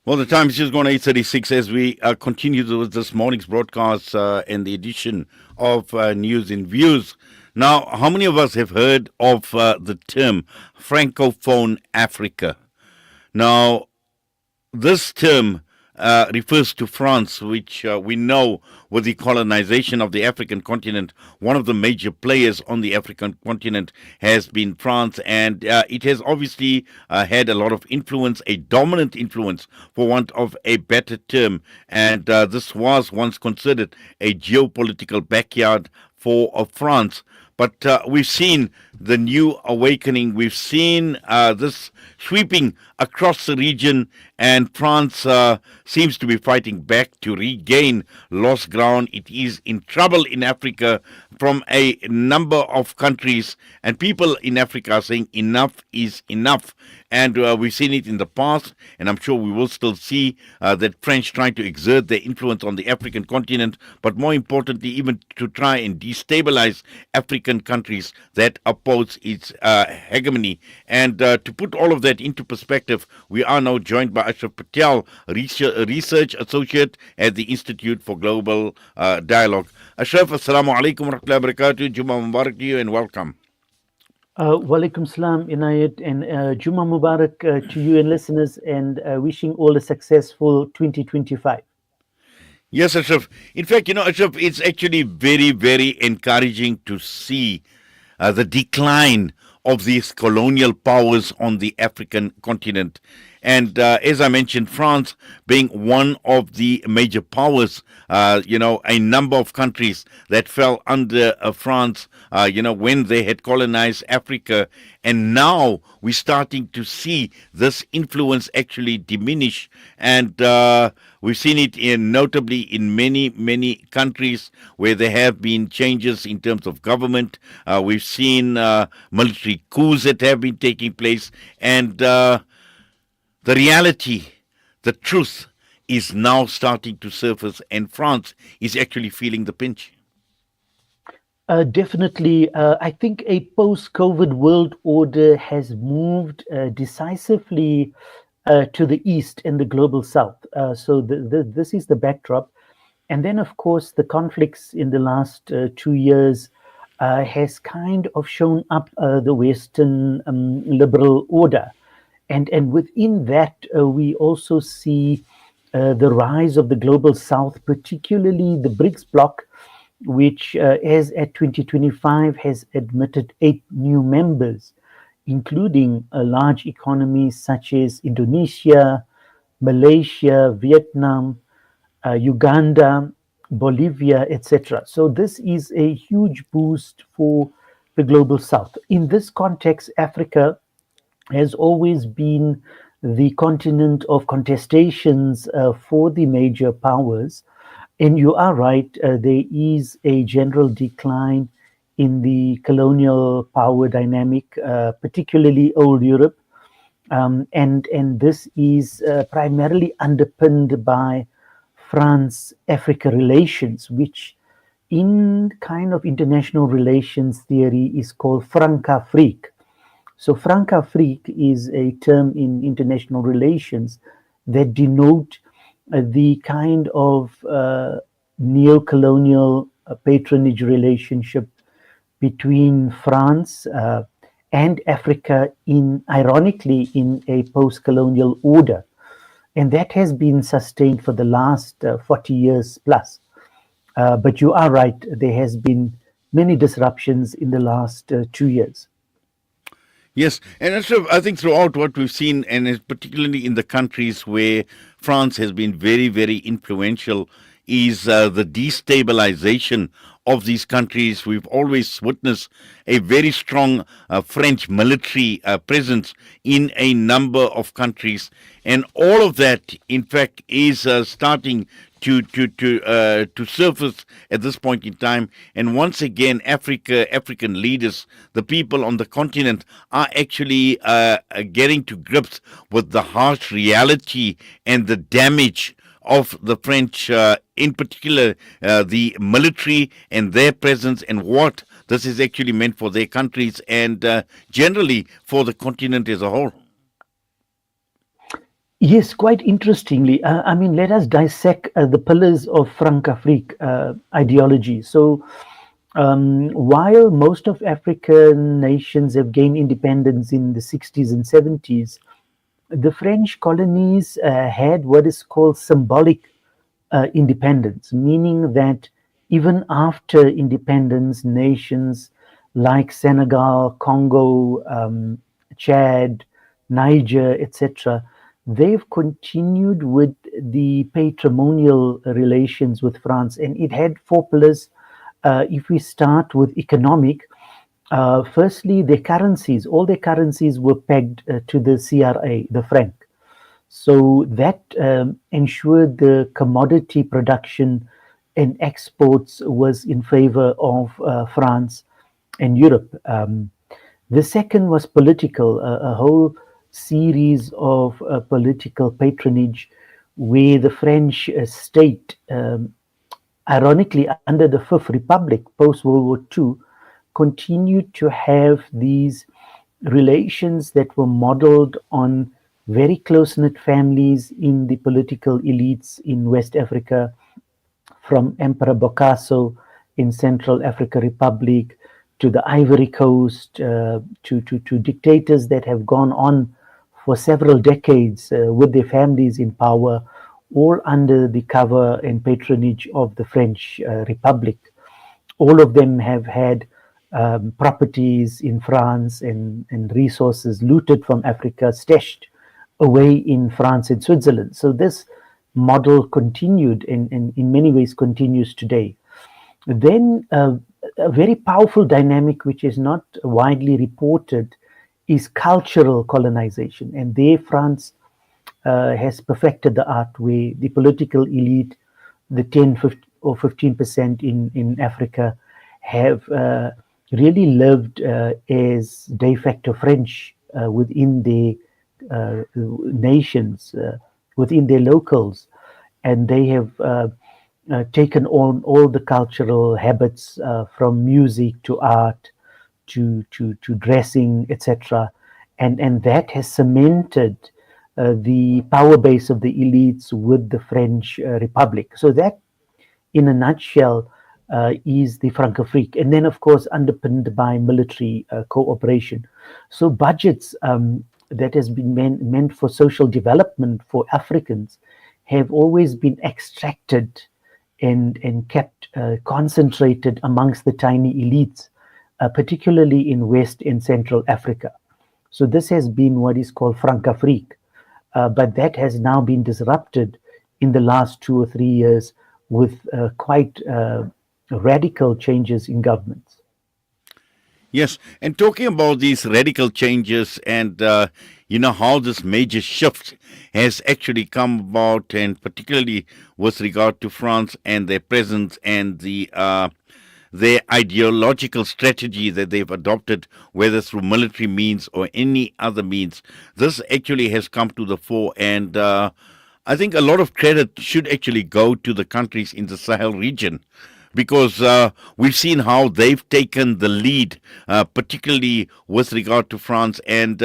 Well, the time is just gone 8:36 as we continue with this morning's broadcast and the edition of News in Views. Now, how many of us have heard of the term Francophone Africa? Now, this term refers to France, which we know with the colonization of the African continent. One of the major players on the African continent has been France, and it has obviously had a lot of influence, a dominant influence, for want of a better term. And this was once considered a geopolitical backyard for France. But we've seen the new awakening. We've seen this sweeping across the region, and France seems to be fighting back to regain lost ground. It is in trouble in Africa from a number of countries, and people in Africa are saying enough is enough. And we've seen it in the past, and I'm sure we will still see that French trying to exert their influence on the African continent, but more importantly, even to try and destabilize African countries that oppose its hegemony. And to put all of that into perspective, we are now joined by Ashraf Patel, research associate at the Institute for Global Dialogue. Ashraf, assalamu alaikum wa rahmatullahi wa barakatuh. Juma Mubarak to you and welcome. Walaikum salam, Inayat, and Juma Mubarak to you and listeners, and wishing all a successful 2025. Yes, Ashraf. In fact, Ashraf, it's actually very, very encouraging to see the decline of these colonial powers on the African continent. And as I mentioned, France being one of the major powers, a number of countries that fell under France, when they had colonized Africa. And now we're starting to see this influence actually diminish. And we've seen it notably in many, many countries where there have been changes in terms of government. We've seen military coups that have been taking place. And the reality, the truth, is now starting to surface, and France is actually feeling the pinch. Definitely, I think a post-COVID world order has moved decisively to the east and the global south. So this is the backdrop. And then, of course, the conflicts in the last 2 years has kind of shown up the Western liberal order. And within that, we also see the rise of the global south, particularly the BRICS bloc, which, as at 2025, has admitted 8 new members, including large economies such as Indonesia, Malaysia, Vietnam, Uganda, Bolivia, etc. So this is a huge boost for the global south. In this context, Africa has always been the continent of contestations for the major powers. And you are right, there is a general decline in the colonial power dynamic, particularly old Europe. And this is primarily underpinned by France-Africa relations, which in kind of international relations theory is called Francafrique. So Francafrique is a term in international relations that denote the kind of neo-colonial patronage relationship between France and Africa ironically, in a post-colonial order. And that has been sustained for the last 40 years plus. But you are right, there has been many disruptions in the last 2 years. Yes, and also I think throughout what we've seen, and particularly in the countries where France has been very, very influential, is the destabilization of these countries. We've always witnessed a very strong French military presence in a number of countries, and all of that, in fact, is starting to surface at this point in time. And once again, African leaders, the people on the continent, are actually getting to grips with the harsh reality and the damage of the French, in particular the military and their presence, and what this is actually meant for their countries and generally for the continent as a whole. Yes, quite interestingly, I mean, let us dissect the pillars of Francafrique ideology. So, while most of African nations have gained independence in the 60s and 70s, the French colonies had what is called symbolic independence, meaning that even after independence, nations like Senegal, Congo, Chad, Niger, etc., they've continued with the patrimonial relations with France, and it had four pillars. If we start with economic, firstly, their currencies, all their currencies were pegged to the CRA, the franc. So that ensured the commodity production and exports was in favor of France and Europe. The second was political, a whole series of political patronage where the French state, ironically, under the Fifth Republic post World War II, continued to have these relations that were modeled on very close knit families in the political elites in West Africa, from Emperor Bokassa in Central Africa Republic to the Ivory Coast, to dictators that have gone on for several decades with their families in power, all under the cover and patronage of the French Republic. All of them have had properties in France and resources looted from Africa, stashed away in France and Switzerland. So this model continued and in many ways continues today. Then a very powerful dynamic, which is not widely reported, is cultural colonization. And there, France has perfected the art where the political elite, the 10 15, or 15% in Africa, have really lived as de facto French within their nations, within their locals. And they have taken on all the cultural habits from music to art to dressing, etc. And that has cemented the power base of the elites with the French Republic. So that, in a nutshell, is the Francofrique. And then, of course, underpinned by military cooperation. So budgets that has been meant for social development for Africans have always been extracted and kept concentrated amongst the tiny elites, particularly in West and Central Africa. So this has been what is called Francafrique, but that has now been disrupted in the last 2 or 3 years with quite radical changes in governments. Yes, and talking about these radical changes and how this major shift has actually come about, and particularly with regard to France and their presence and their ideological strategy that they've adopted, whether through military means or any other means, this actually has come to the fore. And I think a lot of credit should actually go to the countries in the Sahel region, because we've seen how they've taken the lead, particularly with regard to France. And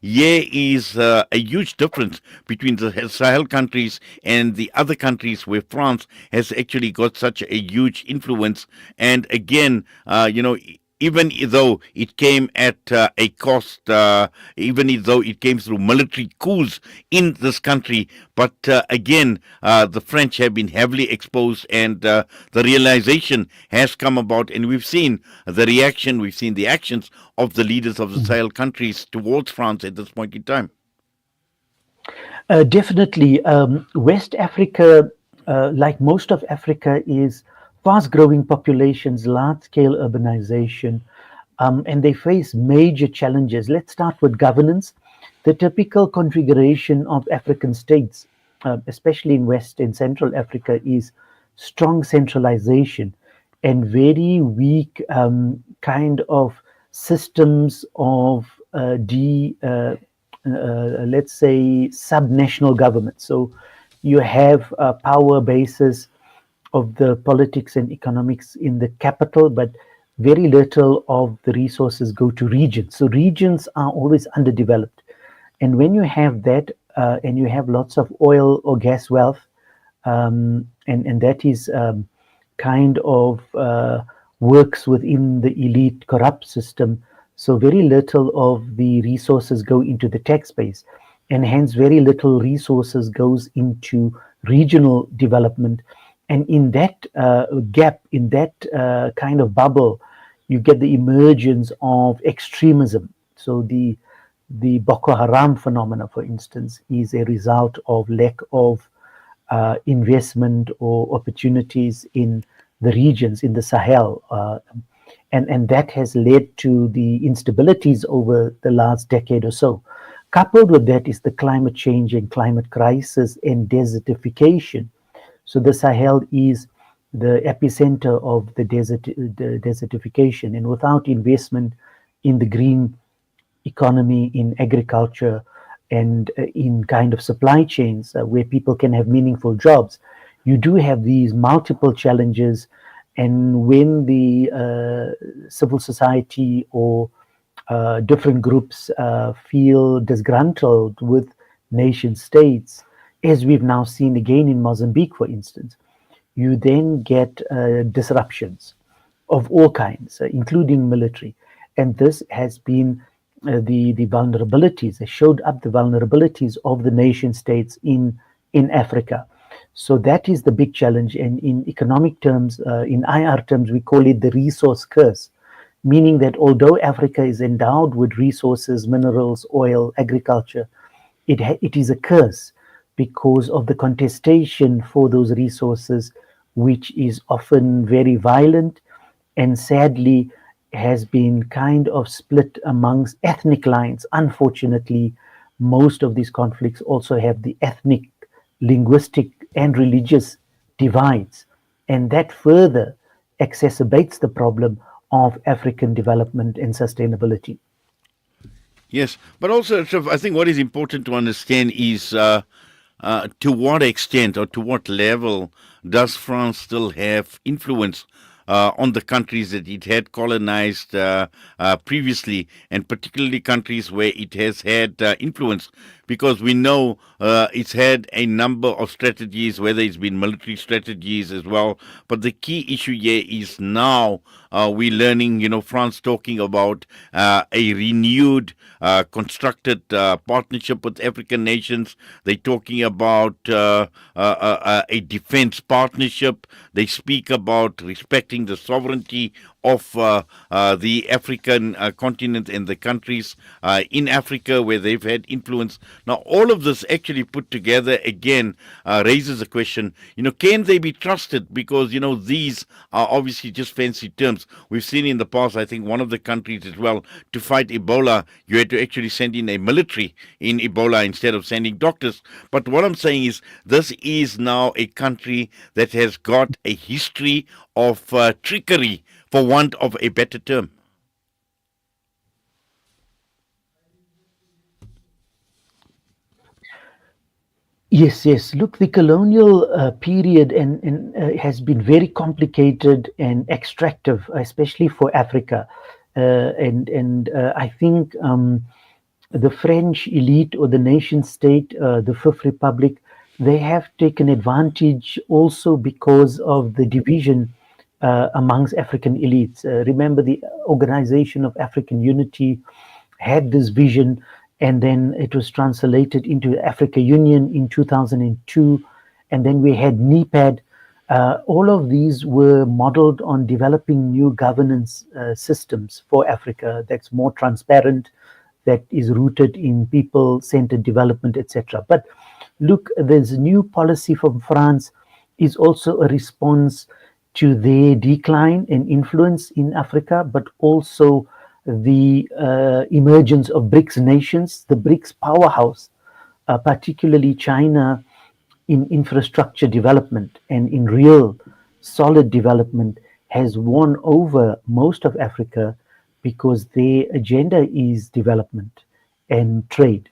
here is a huge difference between the Sahel countries and the other countries where France has actually got such a huge influence. And again, even though it came at a cost, even though it came through military coups in this country, but again, the French have been heavily exposed, and the realization has come about, and we've seen the reaction, we've seen the actions of the leaders of the Sahel countries towards France at this point in time. Definitely. West Africa, like most of Africa, is fast growing populations, large scale urbanization, and they face major challenges. Let's start with governance. The typical configuration of African states, especially in West and Central Africa, is strong centralization and very weak kind of systems of let's say, subnational government. So you have power bases of the politics and economics in the capital, but very little of the resources go to regions. So regions are always underdeveloped. And when you have that, and you have lots of oil or gas wealth, and that is kind of works within the elite corrupt system. So very little of the resources go into the tax base, and hence very little resources goes into regional development. And in that gap, in that kind of bubble, you get the emergence of extremism. So the Boko Haram phenomena, for instance, is a result of lack of investment or opportunities in the regions in the Sahel. And that has led to the instabilities over the last decade or so. Coupled with that is the climate change and climate crisis and desertification. So the Sahel is the epicenter of the desertification, and without investment in the green economy, in agriculture, and in kind of supply chains where people can have meaningful jobs, you do have these multiple challenges. And when the civil society or different groups feel disgruntled with nation states, as we've now seen again in Mozambique, for instance, you then get disruptions of all kinds, including military. And this has been the vulnerabilities, they showed up the vulnerabilities of the nation states in Africa. So that is the big challenge. And in economic terms, in IR terms, we call it the resource curse, meaning that although Africa is endowed with resources, minerals, oil, agriculture, it is a curse because of the contestation for those resources, which is often very violent and sadly has been kind of split amongst ethnic lines. Unfortunately, most of these conflicts also have the ethnic, linguistic, and religious divides, and that further exacerbates the problem of African development and sustainability. Yes, but also, Ashraf, I think what is important to understand is to what extent or to what level does France still have influence on the countries that it had colonized previously, and particularly countries where it has had influence, because we know it's had a number of strategies, whether it's been military strategies as well. But the key issue here is now we're learning, France talking about a renewed, constructed partnership with African nations. They're talking about a defense partnership. They speak about respecting the sovereignty of the African continent and the countries in Africa where they've had influence. Now, all of this actually put together again raises a question, can they be trusted? Because, these are obviously just fancy terms. We've seen in the past, I think one of the countries as well, to fight Ebola, you had to actually send in a military in Ebola instead of sending doctors. But what I'm saying is, this is now a country that has got a history of trickery, for want of a better term. Yes, yes. Look, the colonial period and has been very complicated and extractive, especially for Africa. And I think the French elite or the nation state, the Fifth Republic, they have taken advantage also because of the division amongst African elites. Remember, the Organization of African Unity had this vision, and then it was translated into Africa Union in 2002, and then we had NEPAD. All of these were modeled on developing new governance systems for Africa that's more transparent, that is rooted in people-centered development, etc. But look, this new policy from France is also a response to their decline and influence in Africa, but also the emergence of BRICS nations, the BRICS powerhouse, particularly China, in infrastructure development and in real solid development, has won over most of Africa because their agenda is development and trade.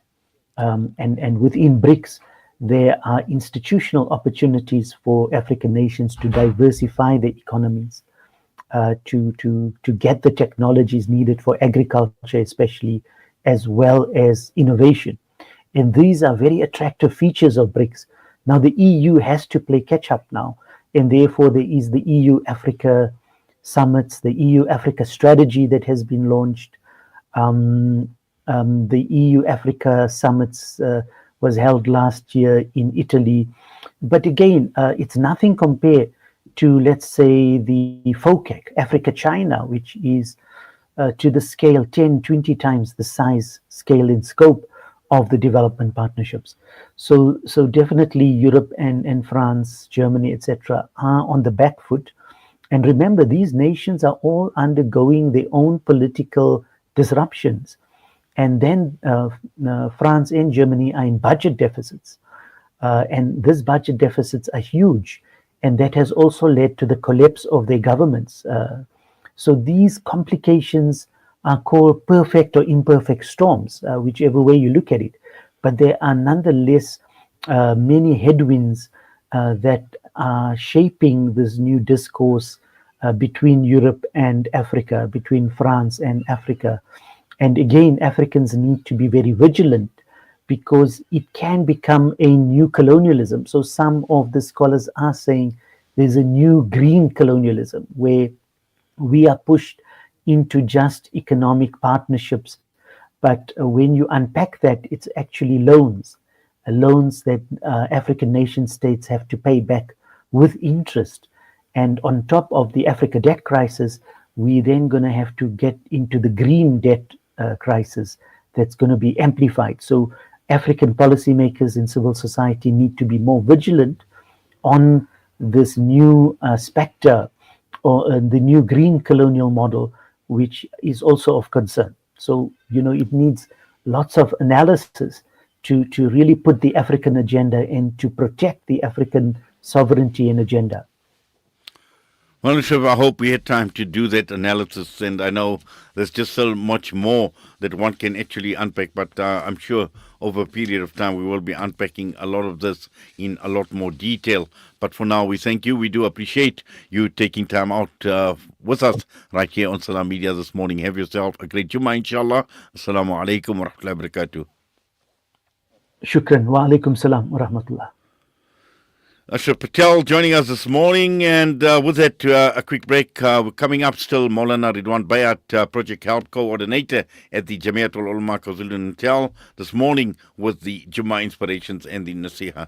And within BRICS, there are institutional opportunities for African nations to diversify their economies, to get the technologies needed for agriculture, especially, as well as innovation. And these are very attractive features of BRICS. Now, the EU has to play catch up now, and therefore, there is the EU Africa summits, the EU Africa strategy that has been launched. Um, the EU Africa summits was held last year in Italy. But again, it's nothing compared to, let's say, the FOCAC, Africa China, which is to the scale 10, 20 times the size, scale, and scope of the development partnerships. So definitely Europe and France, Germany, etc., are on the back foot. And remember, these nations are all undergoing their own political disruptions. And then France and Germany are in budget deficits. And these budget deficits are huge. And that has also led to the collapse of their governments. So these complications are called perfect or imperfect storms, whichever way you look at it. But there are nonetheless many headwinds that are shaping this new discourse between Europe and Africa, between France and Africa. And again, Africans need to be very vigilant because it can become a new colonialism. So some of the scholars are saying there's a new green colonialism where we are pushed into just economic partnerships. But when you unpack that, it's actually loans that African nation states have to pay back with interest. And on top of the Africa debt crisis, we're then going to have to get into the green debt crisis that's going to be amplified. So African policymakers and civil society need to be more vigilant on this new specter or the new green colonial model, which is also of concern. So, it needs lots of analysis to really put the African agenda and to protect the African sovereignty and agenda. Well, Ashraf, I hope we had time to do that analysis, and I know there's just so much more that one can actually unpack, but I'm sure over a period of time we will be unpacking a lot of this in a lot more detail. But for now, we thank you. We do appreciate you taking time out with us right here on Salam Media this morning. Have yourself a great Jummah, inshallah. Assalamu alaikum wa rahmatullahi wa barakatuh. Shukran. Wa alaikum salam wa rahmatullah. Ashraf Patel joining us this morning, and with that, a quick break. Coming up still, Maulana Ridwan Bayat, Project Help Coordinator at the Jamiatul Ulama KwaZulu-Natal, this morning with the Jummah Inspirations and the Nasiha.